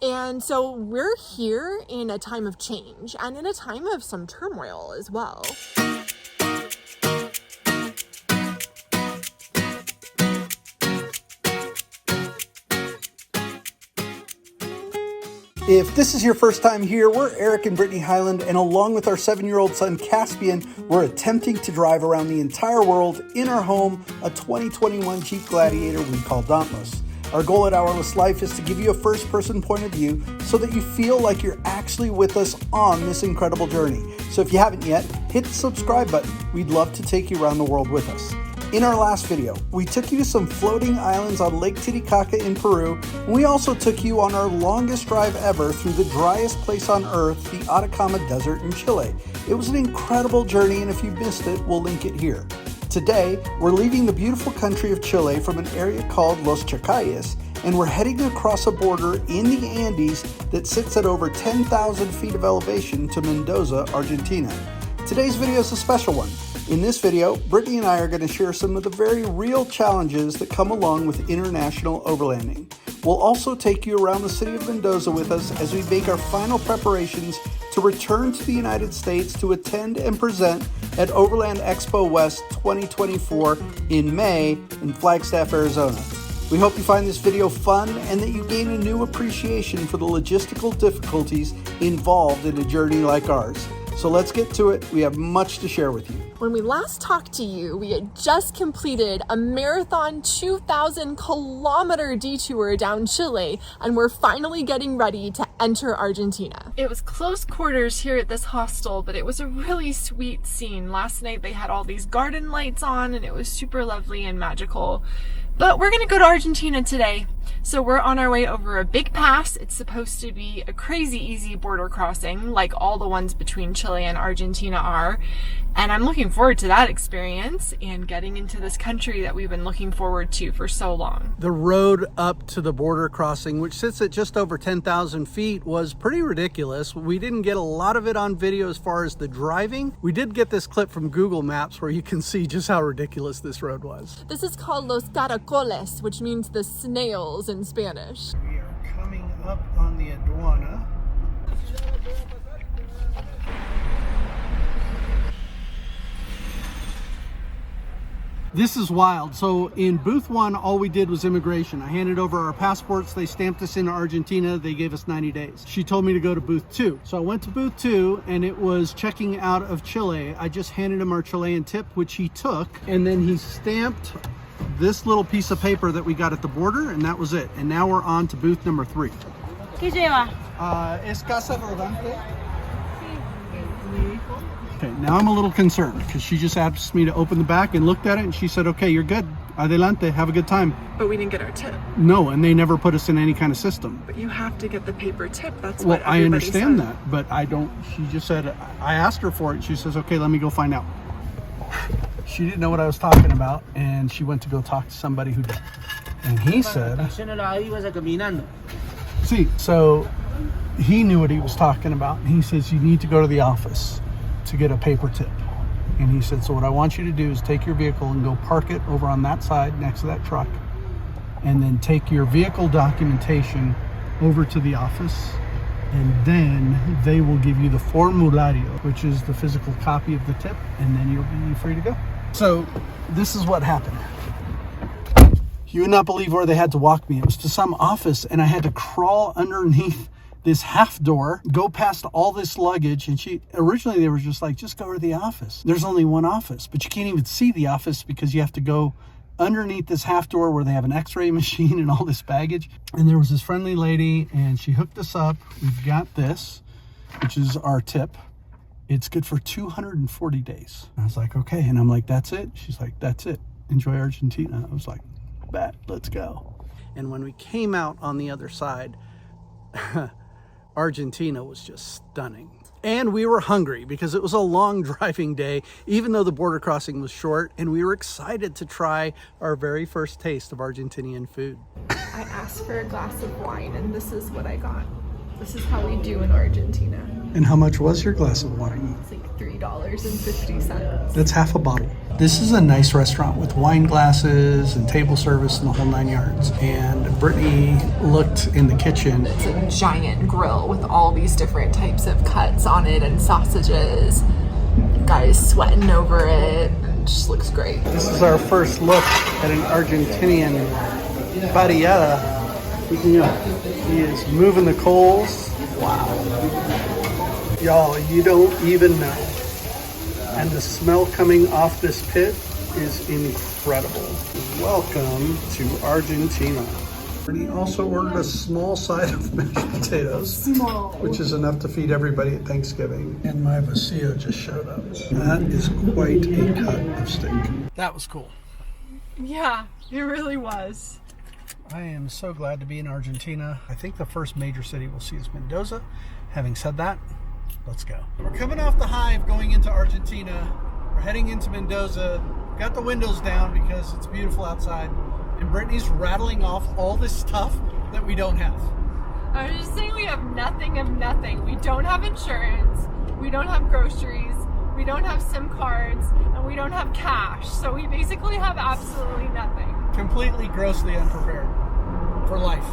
And so we're here in a time of change and in a time of some turmoil as well. If this is your first time here, we're Eric and Brittany Highland, and along with our 7-year-old son Caspian, we're attempting to drive around the entire world in our home, a 2021 Jeep Gladiator we call Dauntless. Our goal at Hourless Life is to give you a first-person point of view so that you feel like you're actually with us on this incredible journey. So if you haven't yet, hit the subscribe button. We'd love to take you around the world with us. In our last video, we took you to some floating islands on Lake Titicaca in Peru, and we also took you on our longest drive ever through the driest place on earth, the Atacama Desert in Chile. It was an incredible journey, and if you missed it, we'll link it here. Today, we're leaving the beautiful country of Chile from an area called Los Chacalles, and we're heading across a border in the Andes that sits at over 10,000 feet of elevation to Mendoza, Argentina. Today's video is a special one. In this video, Brittany and I are going to share some of the very real challenges that come along with international overlanding. We'll also take you around the city of Mendoza with us as we make our final preparations to return to the United States to attend and present at Overland Expo West 2024 in May in Flagstaff, Arizona. We hope you find this video fun and that you gain a new appreciation for the logistical difficulties involved in a journey like ours. So let's get to it. We have much to share with you. When we last talked to you, we had just completed a marathon 2,000-kilometer detour down Chile, and we're finally getting ready to enter Argentina. It was close quarters here at this hostel, but it was a really sweet scene. Last night they had all these garden lights on, and it was super lovely and magical. But we're gonna go to Argentina today. So we're on our way over a big pass. It's supposed to be a crazy easy border crossing, like all the ones between Chile and Argentina are. And I'm looking forward to that experience and getting into this country that we've been looking forward to for so long. The road up to the border crossing, which sits at just over 10,000 feet, was pretty ridiculous. We didn't get a lot of it on video as far as the driving. We did get this clip from Google Maps where you can see just how ridiculous this road was. This is called Los Caracoles, which means the snails in Spanish. We are coming up on the aduana. This is wild. So in booth 1, all we did was immigration. I handed over our passports. They stamped us into Argentina. They gave us 90 days. She told me to go to booth 2. So I went to booth 2 and it was checking out of Chile. I just handed him our Chilean tip, which he took. And then he stamped this little piece of paper that we got at the border, and that was it. And now we're on to booth number 3. ¿Qué lleva? Es casa rodante. Okay, now I'm a little concerned because she just asked me to open the back and looked at it and she said, okay, you're good. Adelante, have a good time. But we didn't get our tip. No, and they never put us in any kind of system. But you have to get the paper tip. That's well, what I everybody understand said. that, but I don't. She just said, I asked her for it. She says, okay, let me go find out. She didn't know what I was talking about, and she went to go talk to somebody who did. And he said, see, so he knew what he was talking about. And he says, you need to go to the office to get a paper tip. And he said, so what I want you to do is take your vehicle and go park it over on that side next to that truck, and then take your vehicle documentation over to the office, and then they will give you the formulario, which is the physical copy of the tip, and then you'll be free to go. So this is what happened. You would not believe where they had to walk me. It was to some office, and I had to crawl underneath this half door, go past all this luggage. And originally they were just like, just go to the office. There's only one office, but you can't even see the office because you have to go underneath this half door where they have an x-ray machine and all this baggage. And there was this friendly lady, and she hooked us up. We've got this, which is our tip. It's good for 240 days. And I was like, okay. And I'm like, that's it? She's like, that's it. Enjoy Argentina. I was like, bet, let's go. And when we came out on the other side, Argentina was just stunning. And we were hungry because it was a long driving day, even though the border crossing was short, and we were excited to try our very first taste of Argentinian food. I asked for a glass of wine, and this is what I got. This is how we do in Argentina. And how much was your glass of wine? It's like $3.50. That's half a bottle. This is a nice restaurant with wine glasses and table service and the whole 9 yards. And Brittany looked in the kitchen. It's a giant grill with all these different types of cuts on it and sausages. Guys sweating over it. It just looks great. This is our first look at an Argentinian parrillada. He is moving the coals. Wow. Y'all, you don't even know. And the smell coming off this pit is incredible. Welcome to Argentina. He also ordered a small side of mashed potatoes, which is enough to feed everybody at Thanksgiving. And my vacío just showed up. That is quite a cut of steak. That was cool. Yeah, it really was. I am so glad to be in Argentina. I think the first major city we'll see is Mendoza. Having said that, let's go. We're coming off the high of going into Argentina. We're heading into Mendoza. Got the windows down because it's beautiful outside. And Brittany's rattling off all this stuff that we don't have. I was just saying we have nothing of nothing. We don't have insurance. We don't have groceries. We don't have SIM cards. And we don't have cash. So we basically have absolutely nothing. Completely grossly unprepared for life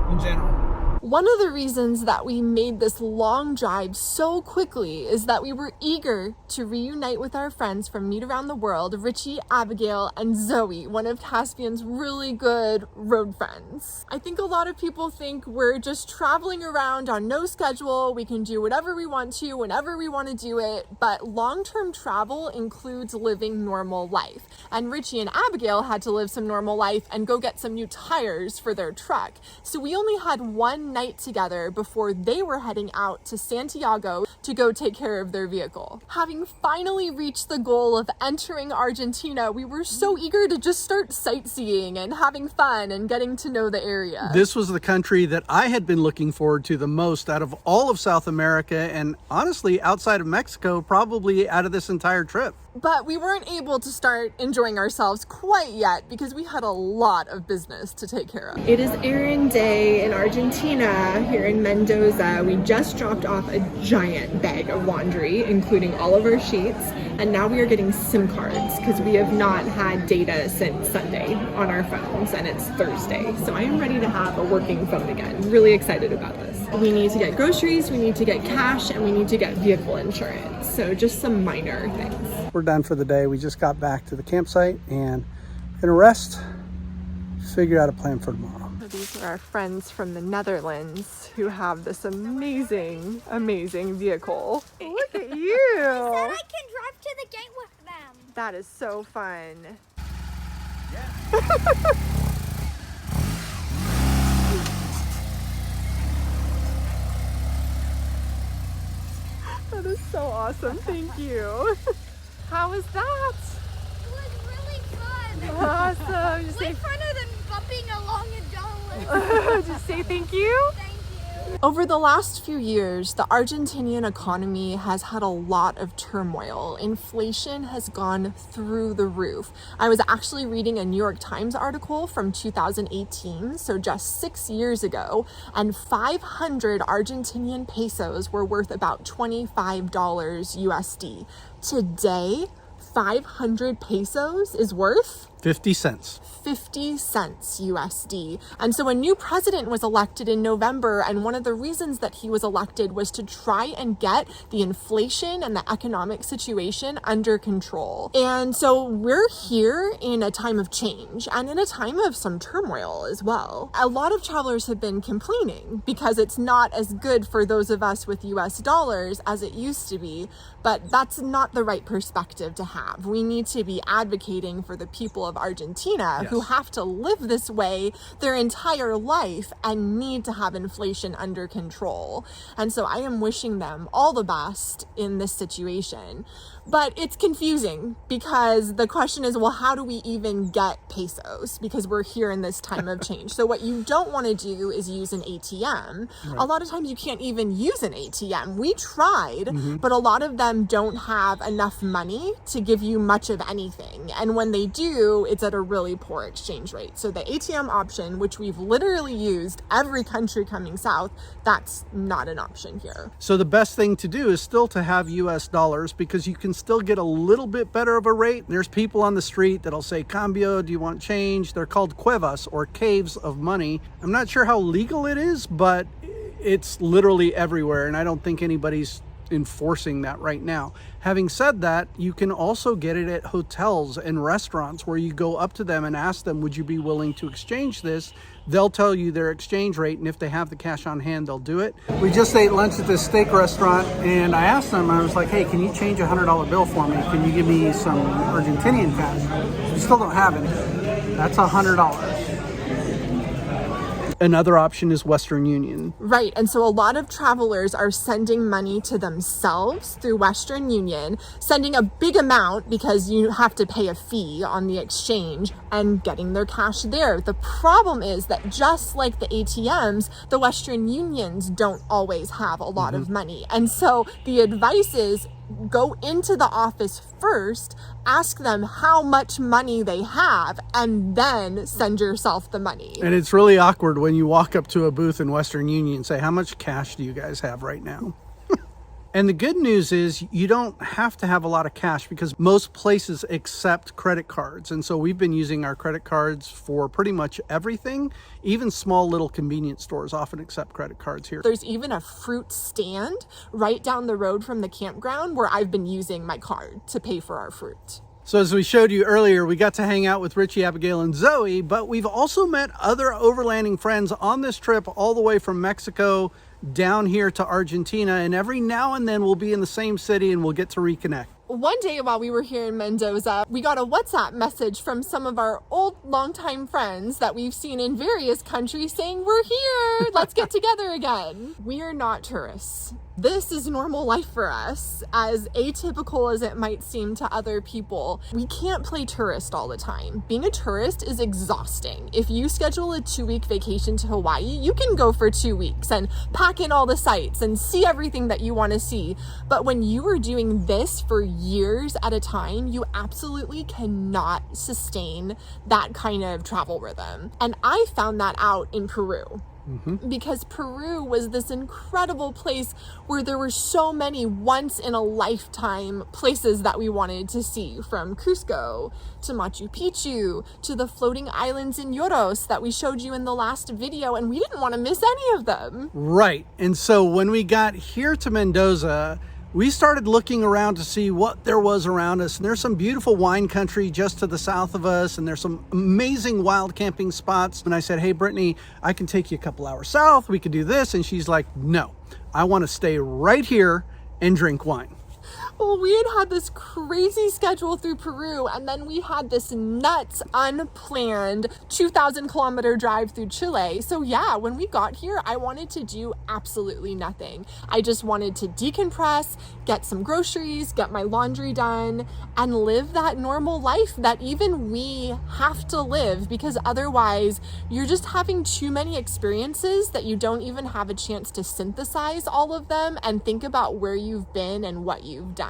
in general. One of the reasons that we made this long drive so quickly is that we were eager to reunite with our friends from Meet Around the World, Richie, Abigail, and Zoe, one of Caspian's really good road friends. I think a lot of people think we're just traveling around on no schedule. We can do whatever we want to, whenever we want to do it, but long-term travel includes living normal life. And Richie and Abigail had to live some normal life and go get some new tires for their truck. So we only had one night together before they were heading out to Santiago to go take care of their vehicle. Having finally reached the goal of entering Argentina, we were so eager to just start sightseeing and having fun and getting to know the area. This was the country that I had been looking forward to the most out of all of South America, and honestly, outside of Mexico, probably out of this entire trip. But we weren't able to start enjoying ourselves quite yet because we had a lot of business to take care of. It is errand day in Argentina, here in Mendoza. We just dropped off a giant bag of laundry, including all of our sheets, and now we are getting SIM cards because we have not had data since Sunday on our phones, and it's Thursday. So I am ready to have a working phone again. Really excited about this. We need to get groceries, we need to get cash, and we need to get vehicle insurance. So just some minor things. We're done for the day. We just got back to the campsite and we're gonna rest, figure out a plan for tomorrow. These are our friends from the Netherlands who have this amazing, amazing vehicle. Look at you! They said I can drive to the gate with them. That is so fun. Yeah. That is so awesome. Thank you. How was that? It was really fun. Awesome. Just Way say, funner than bumping along a dollar. just say thank you. Thank you. Over the last few years, the Argentinian economy has had a lot of turmoil. Inflation has gone through the roof. I was actually reading a New York Times article from 2018, so just 6 years ago, and 500 Argentinian pesos were worth about $25 USD. Today, 500 pesos is worth 50 cents. 50 cents USD. And so a new president was elected in November, and one of the reasons that he was elected was to try and get the inflation and the economic situation under control. And so we're here in a time of change and in a time of some turmoil as well. A lot of travelers have been complaining because it's not as good for those of us with US dollars as it used to be, but that's not the right perspective to have. We need to be advocating for the people of Argentina who have to live this way their entire life and need to have inflation under control. And so I am wishing them all the best in this situation. But it's confusing because the question is, well, how do we even get pesos? Because we're here in this time of change. So what you don't want to do is use an ATM. Right. A lot of times you can't even use an ATM. We tried, but a lot of them don't have enough money to give you much of anything. And when they do, Peru, it's at a really poor exchange rate. So the ATM option, which we've literally used every country coming south, that's not an option here. So the best thing to do is still to have US dollars, because you can still get a little bit better of a rate. There's people on the street that'll say, "Cambio, do you want change?" They're called cuevas, or caves of money. I'm not sure how legal it is, but it's literally everywhere, and I don't think anybody's enforcing that right now. Having said that, you can also get it at hotels and restaurants, where you go up to them and ask them, "Would you be willing to exchange this?" They'll tell you their exchange rate, and if they have the cash on hand, they'll do it. We just ate lunch at this steak restaurant, and I asked them, I was like, "Hey, can you change a $100 bill for me? Can you give me some Argentinian cash?" We still don't have any. That's $100. Another option is Western Union. Right, and so a lot of travelers are sending money to themselves through Western Union, sending a big amount because you have to pay a fee on the exchange, and getting their cash there. The problem is that just like the ATMs, the Western Unions don't always have a lot of money. And so the advice is, go into the office first, ask them how much money they have, and then send yourself the money. And it's really awkward when you walk up to a booth in Western Union and say, "How much cash do you guys have right now?" And the good news is you don't have to have a lot of cash, because most places accept credit cards. And so we've been using our credit cards for pretty much everything. Even small little convenience stores often accept credit cards here. There's even a fruit stand right down the road from the campground where I've been using my card to pay for our fruit. So as we showed you earlier, we got to hang out with Richie, Abigail, and Zoe, but we've also met other overlanding friends on this trip all the way from Mexico down here to Argentina, and every now and then we'll be in the same city and we'll get to reconnect. One day while we were here in Mendoza, we got a WhatsApp message from some of our old longtime friends that we've seen in various countries saying, "We're here, let's get together again." We are not tourists. This is normal life for us, as atypical as it might seem to other people. We can't play tourist all the time. Being a tourist is exhausting. If you schedule a 2-week vacation to Hawaii, you can go for 2 weeks and pack in all the sites and see everything that you want to see. But when you are doing this for years at a time, you absolutely cannot sustain that kind of travel rhythm. And I found that out in Peru. Because Peru was this incredible place where there were so many once in a lifetime places that we wanted to see, from Cusco to Machu Picchu to the floating islands in Yoros that we showed you in the last video, and we didn't want to miss any of them. Right. And so when we got here to Mendoza, we started looking around to see what there was around us. And there's some beautiful wine country just to the south of us, and there's some amazing wild camping spots. And I said, "Hey, Brittany, I can take you a couple hours south. We could do this." And she's like, "No, I want to stay right here and drink wine." Well, we had this crazy schedule through Peru, and then we had this nuts, unplanned 2,000 kilometer drive through Chile. So yeah, when we got here, I wanted to do absolutely nothing. I just wanted to decompress, get some groceries, get my laundry done, and live that normal life that even we have to live, because otherwise you're just having too many experiences that you don't even have a chance to synthesize all of them and think about where you've been and what you've done.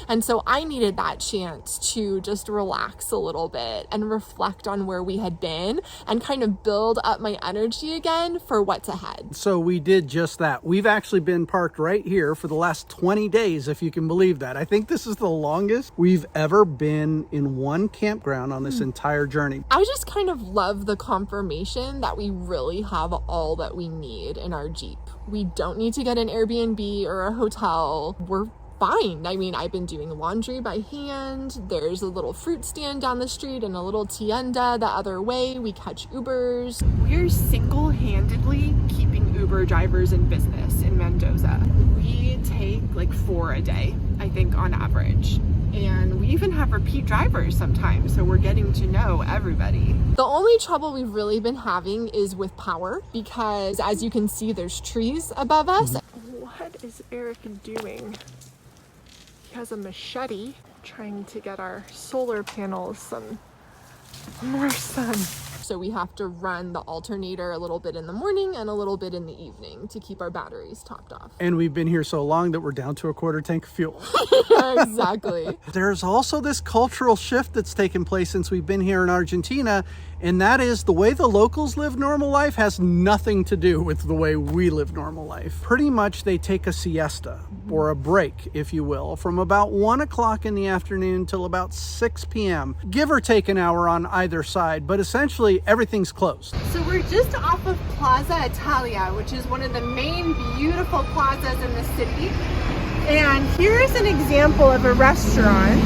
And so I needed that chance to just relax a little bit and reflect on where we had been and kind of build up my energy again for what's ahead. So we did just that. We've actually been parked right here for the last 20 days, if you can believe that. I think this is the longest we've ever been in one campground on this entire journey. I just kind of love the confirmation that we really have all that we need in our Jeep. We don't need to get an Airbnb or a hotel. We're fine. I mean, I've been doing laundry by hand. There's a little fruit stand down the street and a little tienda the other way. We catch Ubers. We're single-handedly keeping Uber drivers in business in Mendoza. We take like 4 a day, I think, on average. And we even have repeat drivers sometimes, so we're getting to know everybody. The only trouble we've really been having is with power, because as you can see, there's trees above us. What is Eric doing? He has a machete trying to get our solar panels some more sun. So we have to run the alternator a little bit in the morning and a little bit in the evening to keep our batteries topped off. And we've been here so long that we're down to a quarter tank of fuel. Exactly. There's also this cultural shift that's taken place since we've been here in Argentina, and that is the way the locals live normal life has nothing to do with the way we live normal life. Pretty much they take a siesta, or a break, if you will, from about 1 o'clock in the afternoon till about 6 p.m. Give or take an hour on either side, but essentially everything's closed. So we're just off of Plaza Italia, which is one of the main beautiful plazas in the city. And here's an example of a restaurant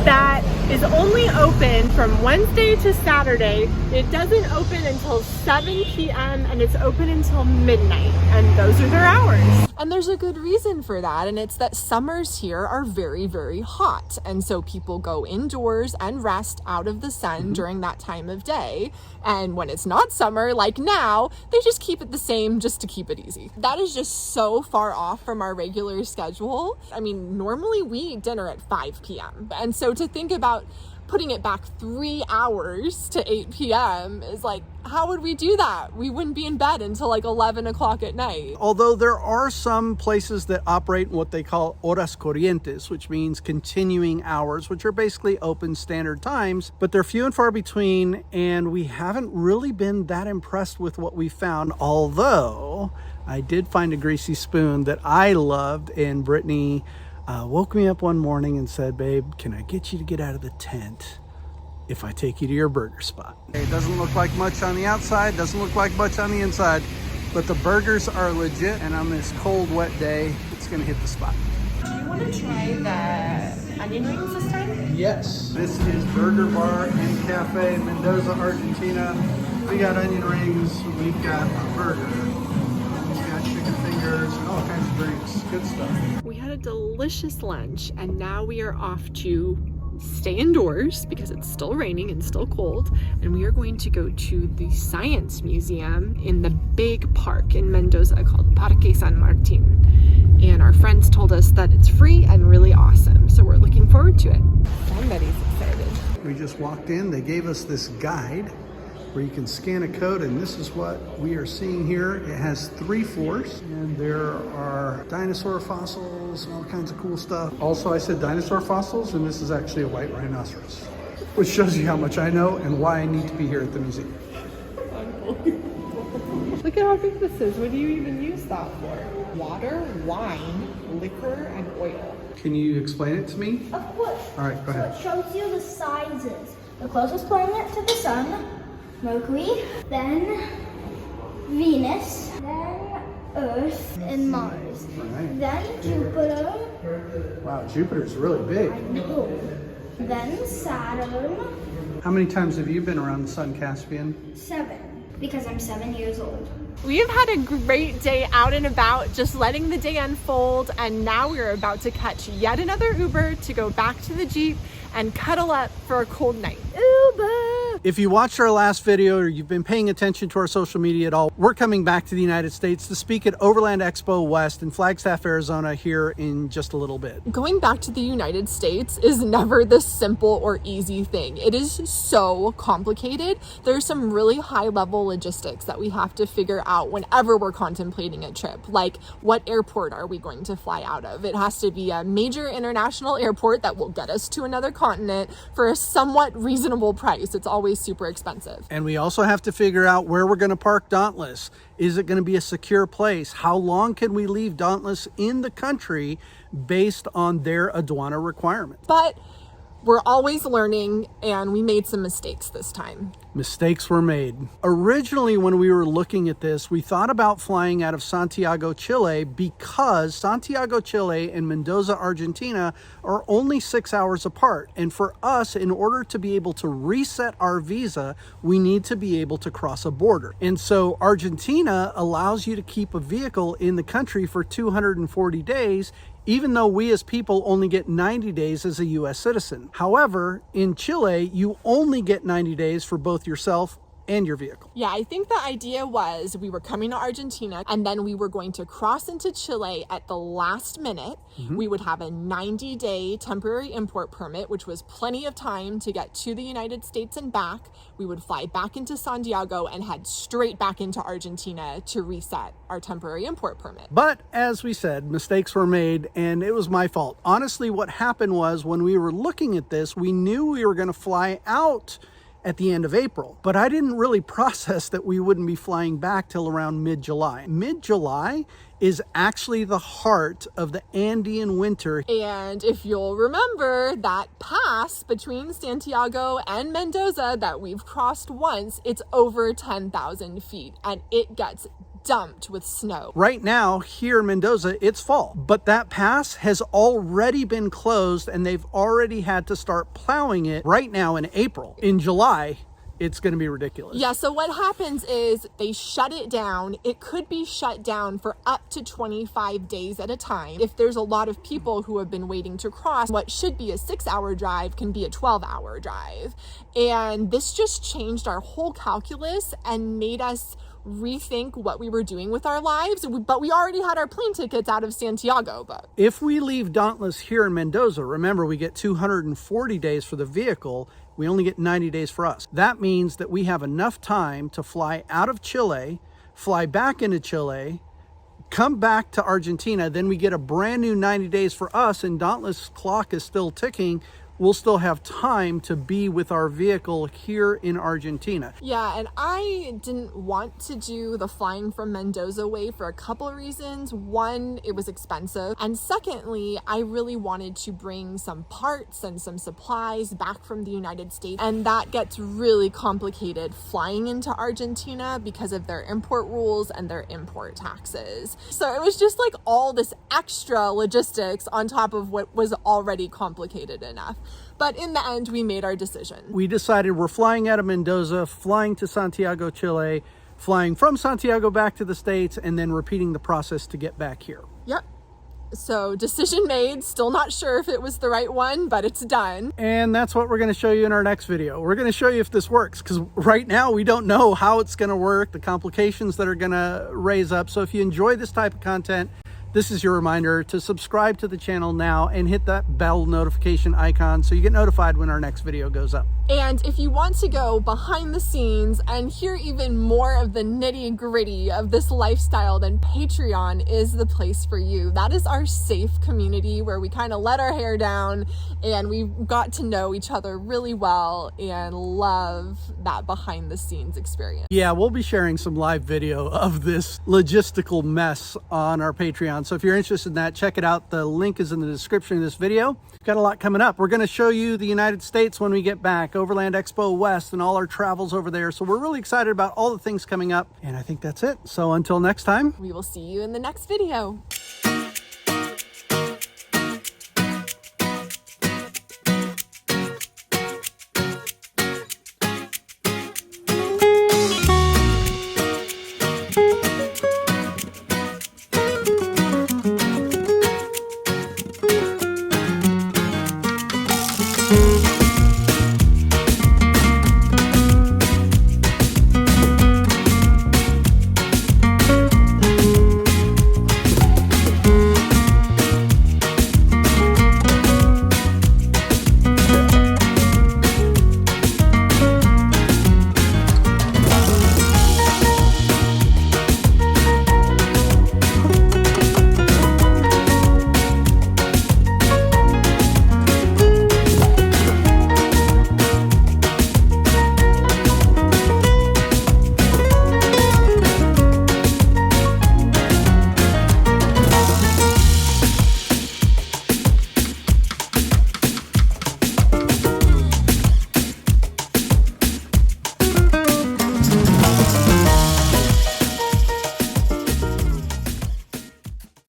that is only open from Wednesday to Saturday. It doesn't open until 7 p.m. and it's open until midnight, and those are their hours. And there's a good reason for that, and it's that summers here are very, very hot, and so people go indoors and rest out of the sun during that time of day. And when it's not summer, like now, they just keep it the same just to keep it easy. That is just so far off from our regular schedule. I mean, normally we eat dinner at 5 p.m. And so to think about putting it back 3 hours to 8 p.m. is like, how would we do that? We wouldn't be in bed until like 11 o'clock at night. Although there are some places that operate in what they call horas corrientes, which means continuing hours, which are basically open standard times, but they're few and far between, and we haven't really been that impressed with what we found. Although I did find a greasy spoon that I loved, and Brittany woke me up one morning and said, babe, can I get you to get out of the tent if I take you to your burger spot? It doesn't look like much on the outside, doesn't look like much on the inside, but the burgers are legit, and on this cold, wet day, it's gonna hit the spot. Do you want to try the onion rings this time? Yes. This is Burger Bar and Cafe in Mendoza, Argentina. We got onion rings, we've got a burger, we've got chicken fingers, and all kinds of drinks. Good stuff. We had a delicious lunch, and now we are off to stay indoors because it's still raining and still cold, and we are going to go to the Science Museum in the big park in Mendoza called Parque San Martin. And our friends told us that it's free and really awesome, so we're looking forward to it. Somebody's excited. We just walked in, they gave us this guide where you can scan a code, and this is what we are seeing here. It has 3 floors, and there are dinosaur fossils and all kinds of cool stuff. Also, I said dinosaur fossils, and this is actually a white rhinoceros, which shows you how much I know and why I need to be here at the museum. Look at how big this is. What do you even use that for? Water, wine, liquor, and oil. Can you explain it to me? Of course. All right, go ahead. So it shows you the sizes. The closest planet to the sun, Mercury, then Venus, then Earth and Mars, Right. then Jupiter, Wow, Jupiter's really big. then Saturn, How many times have you been around the sun, Caspian? 7, because I'm 7 years old. We've had a great day out and about, just letting the day unfold, and now we're about to catch yet another Uber to go back to the Jeep and cuddle up for a cold night. Uber! If you watched our last video or you've been paying attention to our social media at all, we're coming back to the United States to speak at Overland Expo West in Flagstaff, Arizona here in just a little bit. Going back to the United States is never the simple or easy thing. It is so complicated. There's some really high-level logistics that we have to figure out whenever we're contemplating a trip. Like, what airport are we going to fly out of? It has to be a major international airport that will get us to another continent for a somewhat reasonable price. It's always super expensive. And we also have to figure out where we're going to park Dauntless. Is it going to be a secure place? How long can we leave Dauntless in the country based on their aduana requirements? But we're always learning, and we made some mistakes this time. Mistakes were made. Originally, when we were looking at this, we thought about flying out of Santiago, Chile, because Santiago, Chile and Mendoza, Argentina are only 6 hours apart. And for us, in order to be able to reset our visa, we need to be able to cross a border. And so Argentina allows you to keep a vehicle in the country for 240 days, even though we as people only get 90 days as a US citizen. However, in Chile, you only get 90 days for both yourself and your vehicle. Yeah, I think the idea was we were coming to Argentina and then we were going to cross into Chile at the last minute. We would have a 90-day temporary import permit, which was plenty of time to get to the United States and back. We would fly back into Santiago and head straight back into Argentina to reset our temporary import permit. But as we said, mistakes were made and it was my fault. Honestly, what happened was when we were looking at this, we knew we were going to fly out at the end of April, but I didn't really process that we wouldn't be flying back till around mid-July. Mid-July is actually the heart of the Andean winter. And if you'll remember that pass between Santiago and Mendoza that we've crossed once, it's over 10,000 feet and it gets dumped with snow. Right now, here in Mendoza, it's fall, but that pass has already been closed and they've already had to start plowing it right now in April. In July, it's going to be ridiculous. Yeah, so what happens is they shut it down. It could be shut down for up to 25 days at a time. If there's a lot of people who have been waiting to cross, what should be a 6-hour drive can be a 12-hour drive. And this just changed our whole calculus and made us rethink what we were doing with our lives. But we already had our plane tickets out of Santiago. But if we leave Dauntless here in Mendoza, remember we get 240 days for the vehicle. We only get 90 days for us. That means that we have enough time to fly out of Chile, fly back into Chile, come back to Argentina. Then we get a brand new 90 days for us and Dauntless clock is still ticking. We'll still have time to be with our vehicle here in Argentina. Yeah, and I didn't want to do the flying from Mendoza way for a couple of reasons. One, it was expensive. And secondly, I really wanted to bring some parts and some supplies back from the United States. And that gets really complicated flying into Argentina because of their import rules and their import taxes. So it was just like all this extra logistics on top of what was already complicated enough. But in the end, we made our decision. We decided we're flying out of Mendoza, flying to Santiago, Chile, flying from Santiago back to the States, and then repeating the process to get back here. Yep. So decision made, still not sure if it was the right one, but it's done. And that's what we're going to show you in our next video. We're going to show you if this works, because right now we don't know how it's going to work, the complications that are going to raise up. So if you enjoy this type of content, this is your reminder to subscribe to the channel now and hit that bell notification icon so you get notified when our next video goes up. And if you want to go behind the scenes and hear even more of the nitty-gritty of this lifestyle, then Patreon is the place for you. That is our safe community where we kind of let our hair down and we got to know each other really well and love that behind the scenes experience. Yeah, we'll be sharing some live video of this logistical mess on our Patreon. So if you're interested in that, check it out. The link is in the description of this video. We've got a lot coming up. We're going to show you the United States when we get back, Overland Expo West and all our travels over there. So we're really excited about all the things coming up. And I think that's it. So until next time, we will see you in the next video.